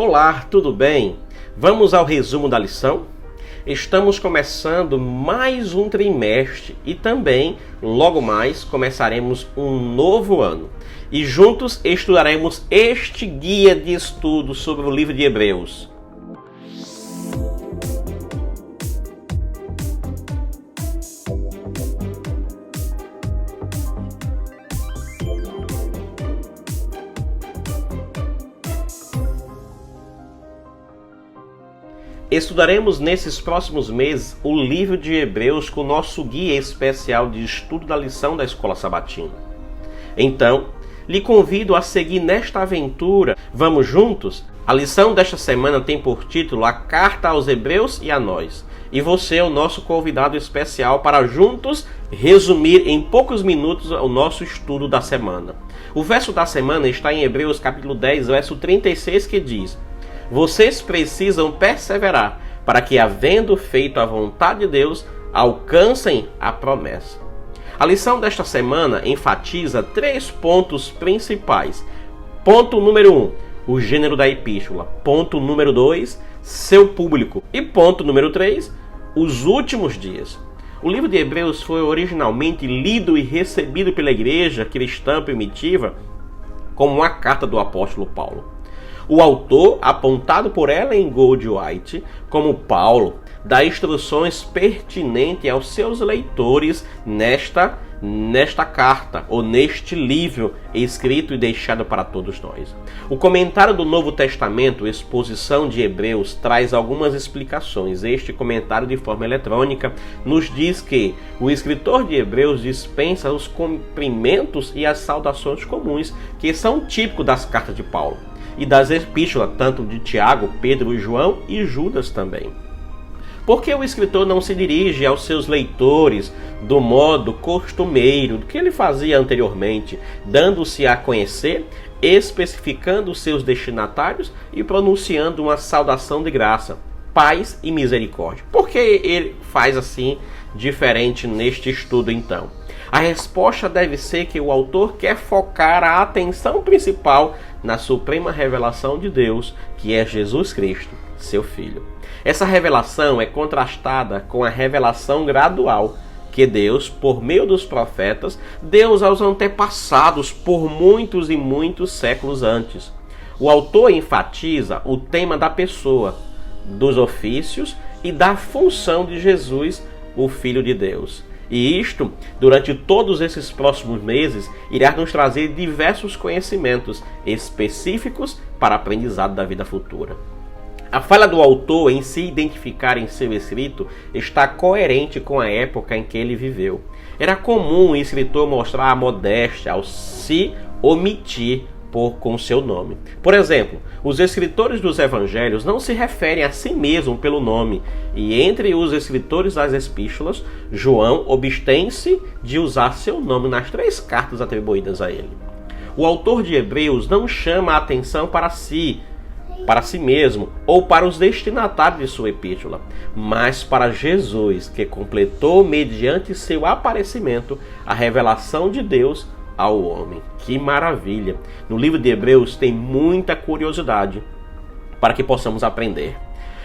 Olá, tudo bem? Vamos ao resumo da lição? Estamos começando mais um trimestre e também, logo mais, começaremos um novo ano. E juntos estudaremos este guia de estudo sobre o livro de Hebreus. Estudaremos nesses próximos meses o livro de Hebreus com o nosso guia especial de estudo da lição da Escola Sabatina. Então, lhe convido a seguir nesta aventura. Vamos juntos? A lição desta semana tem por título A Carta aos Hebreus e a Nós. E você é o nosso convidado especial para juntos resumir em poucos minutos o nosso estudo da semana. O verso da semana está em Hebreus capítulo 10, verso 36, que diz: Vocês precisam perseverar para que, havendo feito a vontade de Deus, alcancem a promessa. A lição desta semana enfatiza 3 pontos principais. Ponto número 1, o gênero da epístola. Ponto número 2, seu público. E ponto número 3, os últimos dias. O livro de Hebreus foi originalmente lido e recebido pela igreja cristã primitiva como uma carta do apóstolo Paulo. O autor, apontado por Ellen Goldwhite como Paulo, dá instruções pertinentes aos seus leitores nesta carta, ou neste livro escrito e deixado para todos nós. O comentário do Novo Testamento, Exposição de Hebreus, traz algumas explicações. Este comentário, de forma eletrônica, nos diz que o escritor de Hebreus dispensa os cumprimentos e as saudações comuns, que são típicos das cartas de Paulo e das epístolas, tanto de Tiago, Pedro e João e Judas também. Porque o escritor não se dirige aos seus leitores do modo costumeiro do que ele fazia anteriormente, dando-se a conhecer, especificando seus destinatários e pronunciando uma saudação de graça, paz e misericórdia? Por que ele faz assim diferente neste estudo então? A resposta deve ser que o autor quer focar a atenção principal na suprema revelação de Deus, que é Jesus Cristo, seu Filho. Essa revelação é contrastada com a revelação gradual que Deus, por meio dos profetas, deu aos antepassados por muitos e muitos séculos antes. O autor enfatiza o tema da pessoa, dos ofícios e da função de Jesus, o Filho de Deus. E isto, durante todos esses próximos meses, irá nos trazer diversos conhecimentos específicos para aprendizado da vida futura. A falha do autor em se identificar em seu escrito está coerente com a época em que ele viveu. Era comum o escritor mostrar a modéstia ao se omitir com seu nome. Por exemplo, os escritores dos evangelhos não se referem a si mesmo pelo nome, e entre os escritores das epístolas, João abstém-se de usar seu nome nas 3 cartas atribuídas a ele. O autor de Hebreus não chama a atenção para si mesmo ou para os destinatários de sua epístola, mas para Jesus, que completou mediante seu aparecimento a revelação de Deus ao homem. Que maravilha! No livro de Hebreus tem muita curiosidade para que possamos aprender.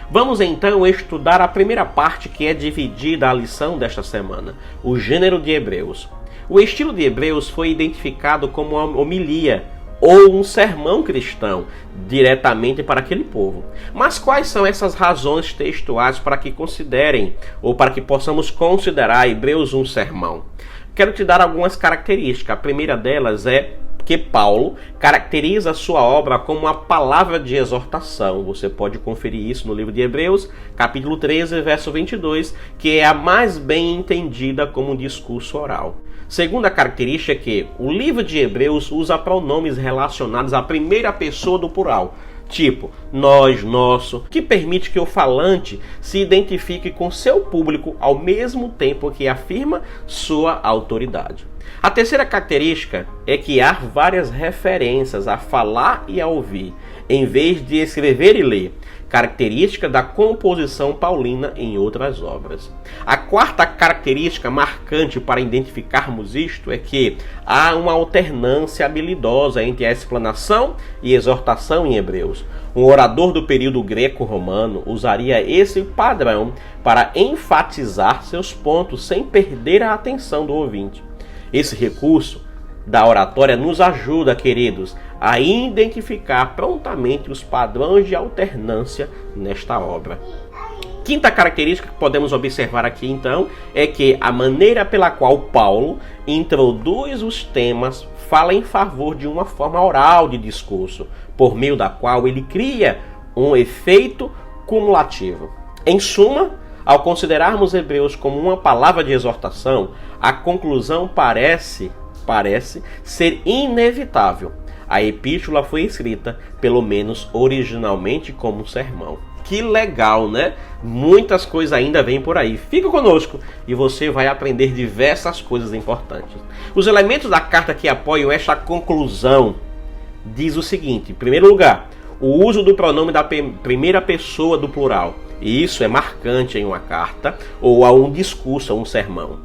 Vamos então estudar a primeira parte, que é dividida a lição desta semana, o gênero de Hebreus. O estilo de Hebreus foi identificado como uma homilia ou um sermão cristão, diretamente para aquele povo. Mas quais são essas razões textuais para que considerem, ou para que possamos considerar Hebreus um sermão? Quero te dar algumas características. A primeira delas é que Paulo caracteriza a sua obra como uma palavra de exortação. Você pode conferir isso no livro de Hebreus, capítulo 13, verso 22, que é a mais bem entendida como um discurso oral. Segunda característica é que o livro de Hebreus usa pronomes relacionados à primeira pessoa do plural, tipo nós, nosso, que permite que o falante se identifique com seu público ao mesmo tempo que afirma sua autoridade. A terceira característica é que há várias referências a falar e a ouvir, em vez de escrever e ler, característica da composição paulina em outras obras. A quarta característica marcante para identificarmos isto é que há uma alternância habilidosa entre a explanação e exortação em Hebreus. Um orador do período greco-romano usaria esse padrão para enfatizar seus pontos sem perder a atenção do ouvinte. Esse recurso da oratória nos ajuda, queridos, a identificar prontamente os padrões de alternância nesta obra. Quinta característica que podemos observar aqui, então, é que a maneira pela qual Paulo introduz os temas fala em favor de uma forma oral de discurso, por meio da qual ele cria um efeito cumulativo. Em suma, ao considerarmos Hebreus como uma palavra de exortação, a conclusão parece ser inevitável. A epístola foi escrita, pelo menos originalmente, como um sermão. Que legal, né? Muitas coisas ainda vêm por aí. Fica conosco e você vai aprender diversas coisas importantes. Os elementos da carta que apoiam esta conclusão diz o seguinte: em primeiro lugar, o uso do pronome da primeira pessoa do plural. E isso é marcante em uma carta ou a um discurso, a um sermão.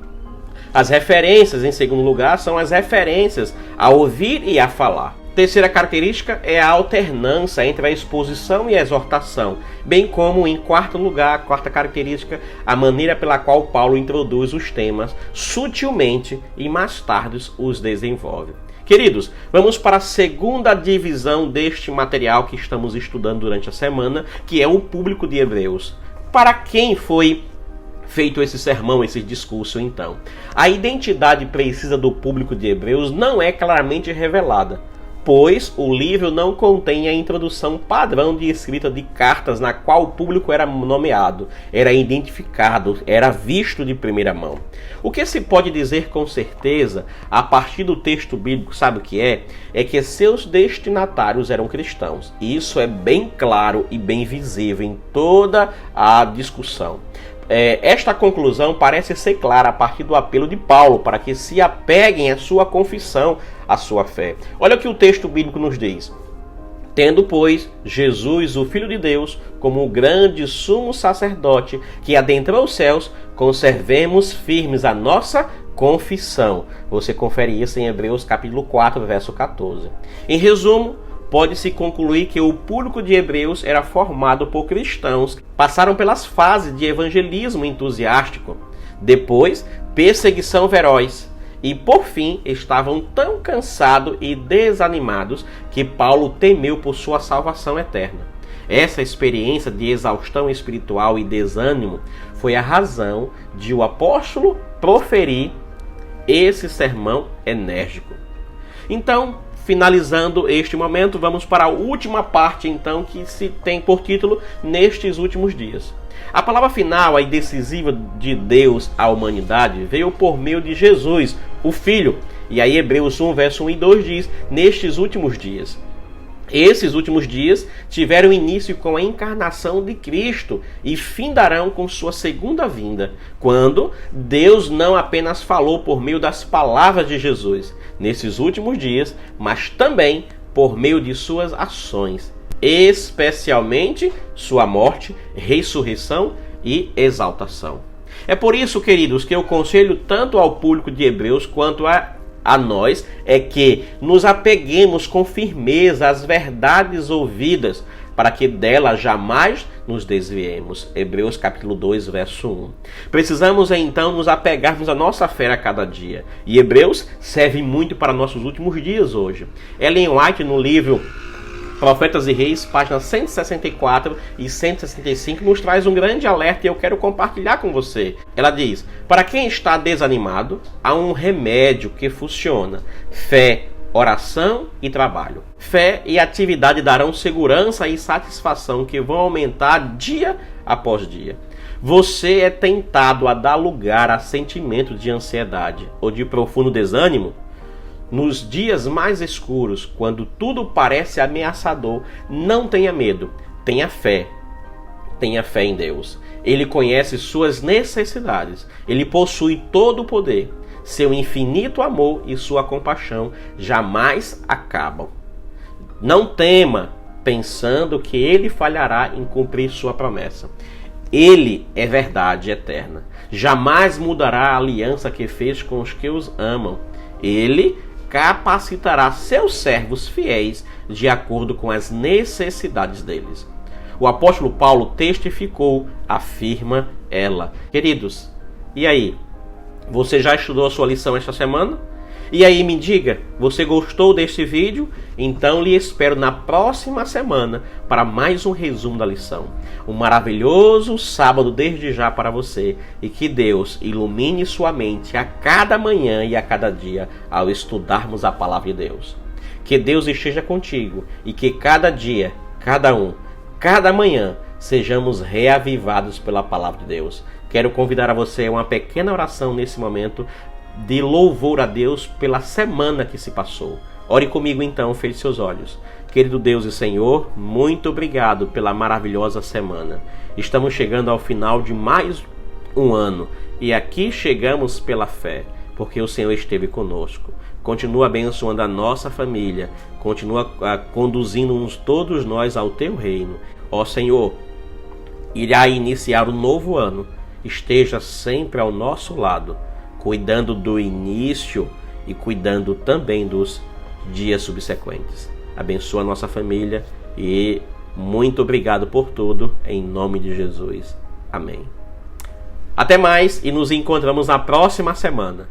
As referências, em segundo lugar, são as referências a ouvir e a falar. Terceira característica é a alternância entre a exposição e a exortação, bem como, em quarto lugar, a quarta característica, a maneira pela qual Paulo introduz os temas sutilmente e mais tarde os desenvolve. Queridos, vamos para a segunda divisão deste material que estamos estudando durante a semana, que é o público de Hebreus. Para quem foi feito esse sermão, esse discurso, então? A identidade precisa do público de Hebreus não é claramente revelada, pois o livro não contém a introdução padrão de escrita de cartas na qual o público era nomeado, era identificado, era visto de primeira mão. O que se pode dizer com certeza, a partir do texto bíblico, sabe o que é? É que seus destinatários eram cristãos. E isso é bem claro e bem visível em toda a discussão. Esta conclusão parece ser clara a partir do apelo de Paulo para que se apeguem à sua confissão, à sua fé. Olha o que o texto bíblico nos diz: tendo, pois, Jesus, o Filho de Deus, como o grande sumo sacerdote que adentrou os céus, conservemos firmes a nossa confissão. Você confere isso em Hebreus capítulo 4, verso 14. Em resumo, pode-se concluir que o público de Hebreus era formado por cristãos que passaram pelas fases de evangelismo entusiástico, depois perseguição feroz e, por fim, estavam tão cansados e desanimados que Paulo temeu por sua salvação eterna. Essa experiência de exaustão espiritual e desânimo foi a razão de o apóstolo proferir esse sermão enérgico. Então, finalizando este momento, vamos para a última parte, então, que se tem por título Nestes Últimos Dias. A palavra final e decisiva de Deus à humanidade veio por meio de Jesus, o Filho. E aí Hebreus 1, verso 1 e 2 diz: nestes últimos dias. Esses últimos dias tiveram início com a encarnação de Cristo e findarão com sua segunda vinda, quando Deus não apenas falou por meio das palavras de Jesus nesses últimos dias, mas também por meio de suas ações, especialmente sua morte, ressurreição e exaltação. É por isso, queridos, que eu aconselho tanto ao público de Hebreus quanto a nós é que nos apeguemos com firmeza às verdades ouvidas, para que delas jamais nos desviemos. Hebreus capítulo 2, verso 1. Precisamos então nos apegarmos à nossa fé a cada dia. E Hebreus serve muito para nossos últimos dias hoje. Ellen White, no livro Profetas e Reis, páginas 164 e 165, nos traz um grande alerta e eu quero compartilhar com você. Ela diz: para quem está desanimado, há um remédio que funciona: fé, oração e trabalho. Fé e atividade darão segurança e satisfação que vão aumentar dia após dia. Você é tentado a dar lugar a sentimentos de ansiedade ou de profundo desânimo? Nos dias mais escuros, quando tudo parece ameaçador, não tenha medo, tenha fé. Tenha fé em Deus. Ele conhece suas necessidades. Ele possui todo o poder. Seu infinito amor e sua compaixão jamais acabam. Não tema, pensando que ele falhará em cumprir sua promessa. Ele é verdade eterna. Jamais mudará a aliança que fez com os que os amam. Ele capacitará seus servos fiéis de acordo com as necessidades deles. O apóstolo Paulo testificou, afirma ela. Queridos, e aí? Você já estudou a sua lição esta semana? E aí, me diga, você gostou deste vídeo? Então lhe espero na próxima semana para mais um resumo da lição. Um maravilhoso sábado desde já para você e que Deus ilumine sua mente a cada manhã e a cada dia ao estudarmos a palavra de Deus. Que Deus esteja contigo e que cada dia, cada manhã, sejamos reavivados pela palavra de Deus. Quero convidar a você a uma pequena oração nesse momento de louvor a Deus pela semana que se passou. Ore comigo então, feche seus olhos. Querido Deus e Senhor, muito obrigado pela maravilhosa semana. Estamos chegando ao final de mais um ano e aqui chegamos pela fé, porque o Senhor esteve conosco. Continua abençoando a nossa família, continua conduzindo-nos todos nós ao teu reino. Ó Senhor, irá iniciar um novo ano. Esteja sempre ao nosso lado, cuidando do início e cuidando também dos dias subsequentes. Abençoa a nossa família e muito obrigado por tudo, em nome de Jesus. Amém. Até mais e nos encontramos na próxima semana.